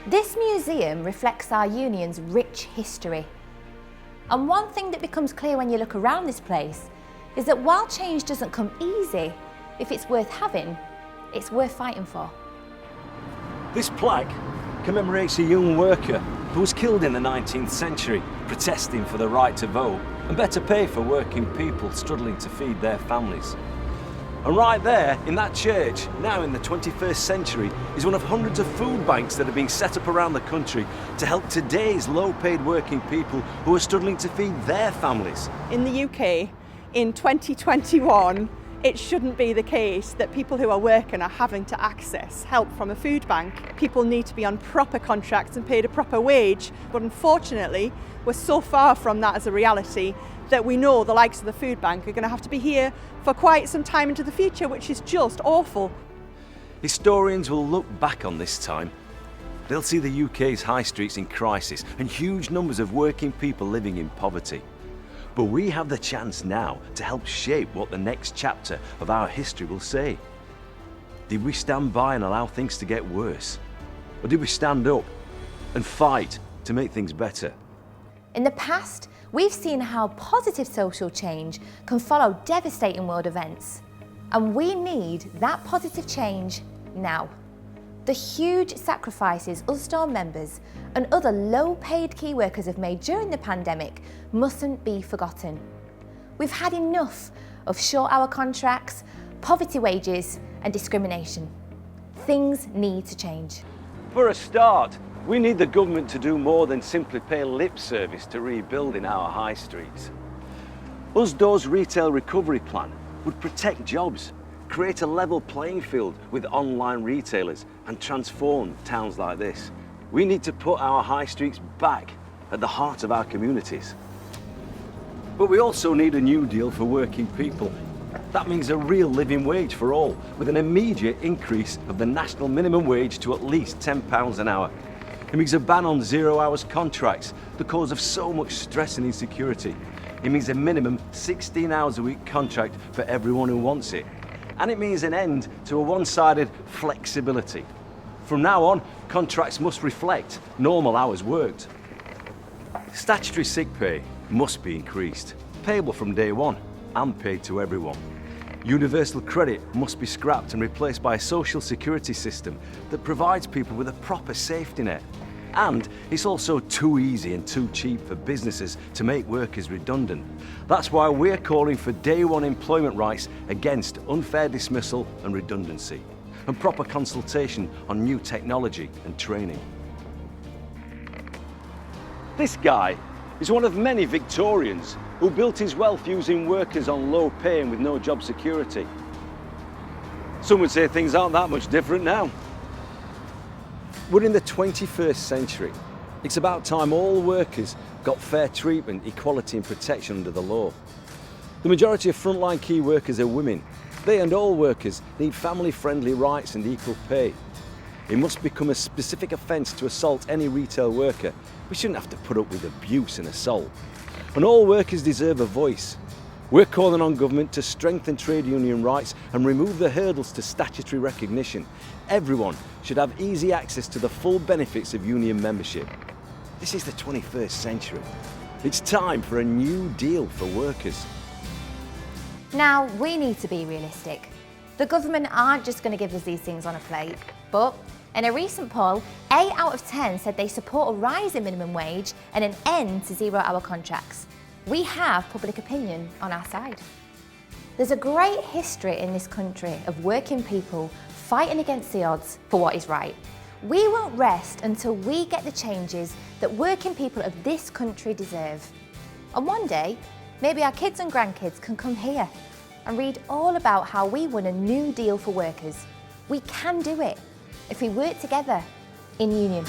This museum reflects our union's rich history. And one thing that becomes clear when you look around this place is that while change doesn't come easy, if it's worth having, it's worth fighting for. This plaque commemorates a young worker who was killed in the 19th century, protesting for the right to vote and better pay for working people struggling to feed their families. And right there, in that church, now in the 21st century, is one of hundreds of food banks that are being set up around the country to help today's low-paid working people who are struggling to feed their families. In the UK, in 2021, it shouldn't be the case that people who are working are having to access help from a food bank. People need to be on proper contracts and paid a proper wage, but unfortunately, we're so far from that as a reality that we know the likes of the food bank are going to have to be here for quite some time into the future, which is just awful. Historians will look back on this time. They'll see the UK's high streets in crisis and huge numbers of working people living in poverty. But we have the chance now to help shape what the next chapter of our history will say. Did we stand by and allow things to get worse? Or did we stand up and fight to make things better? In the past, we've seen how positive social change can follow devastating world events. And we need that positive change now. The huge sacrifices Usdaw members and other low-paid key workers have made during the pandemic mustn't be forgotten. We've had enough of short-hour contracts, poverty wages and discrimination. Things need to change. For a start, we need the government to do more than simply pay lip service to rebuilding our high streets. Usdaw's retail recovery plan would protect jobs, create a level playing field with online retailers and transform towns like this. We need to put our high streets back at the heart of our communities. But we also need a new deal for working people. That means a real living wage for all, with an immediate increase of the national minimum wage to at least £10 an hour. It means a ban on 0 hours contracts, the cause of so much stress and insecurity. It means a minimum 16 hours a week contract for everyone who wants it. And it means an end to a one-sided flexibility. From now on, contracts must reflect normal hours worked. Statutory sick pay must be increased, payable from day one and paid to everyone. Universal credit must be scrapped and replaced by a social security system that provides people with a proper safety net. And it's also too easy and too cheap for businesses to make workers redundant. That's why we're calling for day one employment rights against unfair dismissal and redundancy, and proper consultation on new technology and training. This guy is one of many Victorians who built his wealth using workers on low pay and with no job security. Some would say things aren't that much different now. We're in the 21st century. It's about time all workers got fair treatment, equality and protection under the law. The majority of frontline key workers are women. They and all workers need family-friendly rights and equal pay. It must become a specific offence to assault any retail worker. We shouldn't have to put up with abuse and assault. And all workers deserve a voice. We're calling on government to strengthen trade union rights and remove the hurdles to statutory recognition. Everyone should have easy access to the full benefits of union membership. This is the 21st century. It's time for a new deal for workers. Now, we need to be realistic. The government aren't just going to give us these things on a plate, but in a recent poll, 8 out of 10 said they support a rise in minimum wage and an end to 0 hour contracts. We have public opinion on our side. There's a great history in this country of working people fighting against the odds for what is right. We won't rest until we get the changes that working people of this country deserve. And one day, maybe our kids and grandkids can come here and read all about how we won a new deal for workers. We can do it if we work together in union.